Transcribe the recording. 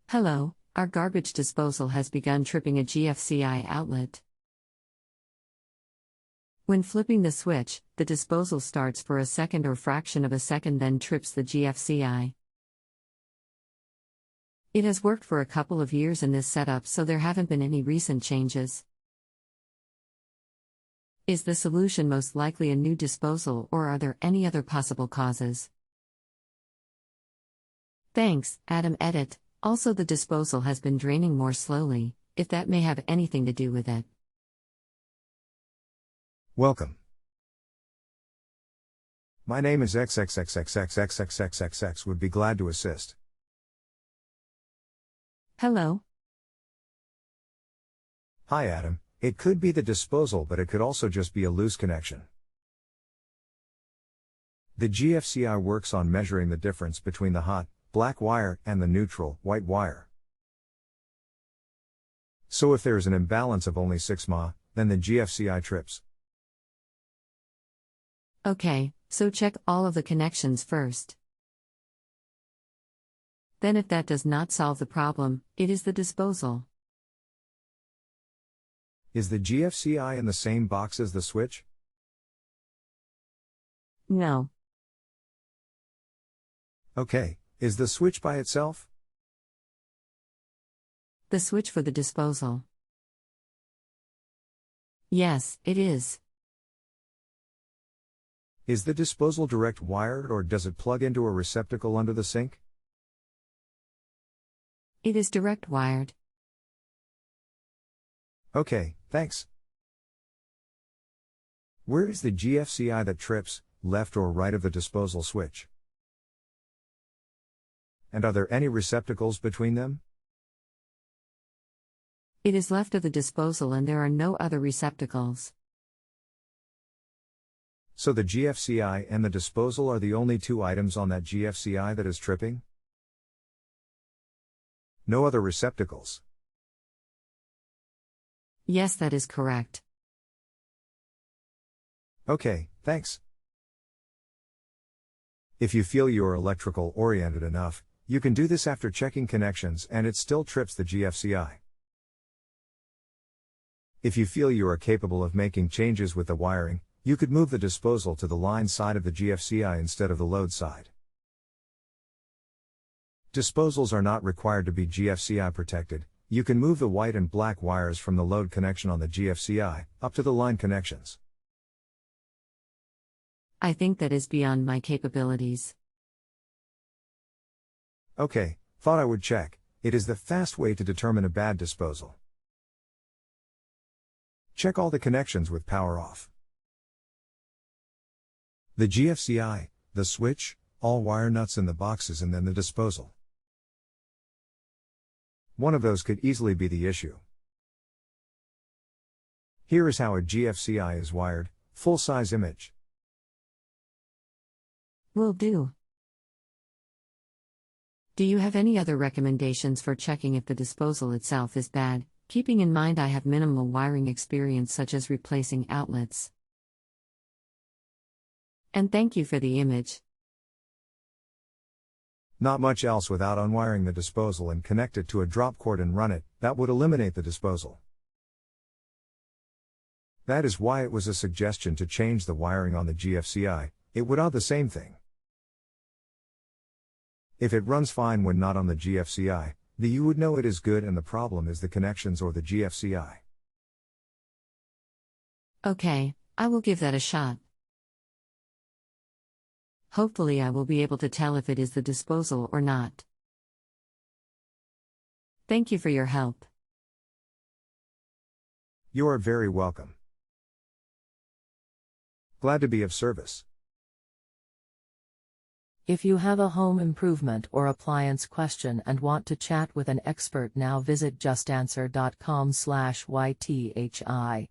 Hello, our garbage disposal has begun tripping a GFCI outlet. When flipping the switch, the disposal starts for a second or fraction of a second, then trips the GFCI. It has worked for a couple of years in this setup, so there haven't been any recent changes. Is the solution most likely a new disposal, or are there any other possible causes? Thanks, Adam. Edit. Also, the disposal has been draining more slowly, if that may have anything to do with it. Welcome. My name is XXXXX would be glad to assist. Hello. Hi Adam, it could be the disposal, but it could also just be a loose connection. The GFCI works on measuring the difference between the hot, black wire and the neutral, white wire. So if there is an imbalance of only 6 mA, then the GFCI trips. Okay, so check all of the connections first. Then if that does not solve the problem, it is the disposal. Is the GFCI in the same box as the switch? No. Okay, is the switch by itself? The switch for the disposal. Yes, it is. Is the disposal direct wired, or does it plug into a receptacle under the sink? It is direct wired. Okay, thanks. Where is the GFCI that trips, left or right of the disposal switch? And are there any receptacles between them? It is left of the disposal and there are no other receptacles. So the GFCI and the disposal are the only two items on that GFCI that is tripping? No other receptacles? Yes, that is correct. Okay, thanks. If you feel you are electrical oriented enough, you can do this after checking connections and it still trips the GFCI. If you feel you are capable of making changes with the wiring, you could move the disposal to the line side of the GFCI instead of the load side. Disposals are not required to be GFCI protected. You can move the white and black wires from the load connection on the GFCI up to the line connections. I think that is beyond my capabilities. Okay, thought I would check. It is the fast way to determine a bad disposal. Check all the connections with power off. The GFCI, the switch, all wire nuts in the boxes, and then the disposal. One of those could easily be the issue. Here is how a GFCI is wired, full-size image. Will do. Do you have any other recommendations for checking if the disposal itself is bad, keeping in mind I have minimal wiring experience such as replacing outlets? And thank you for the image. Not much else without unwiring the disposal and connect it to a drop cord and run it. That would eliminate the disposal. That is why it was a suggestion to change the wiring on the GFCI. It would do the same thing. If it runs fine when not on the GFCI, then you would know it is good and the problem is the connections or the GFCI. Okay, I will give that a shot. Hopefully I will be able to tell if it is the disposal or not. Thank you for your help. You are very welcome. Glad to be of service. If you have a home improvement or appliance question and want to chat with an expert now, visit JustAnswer.com/YTHI.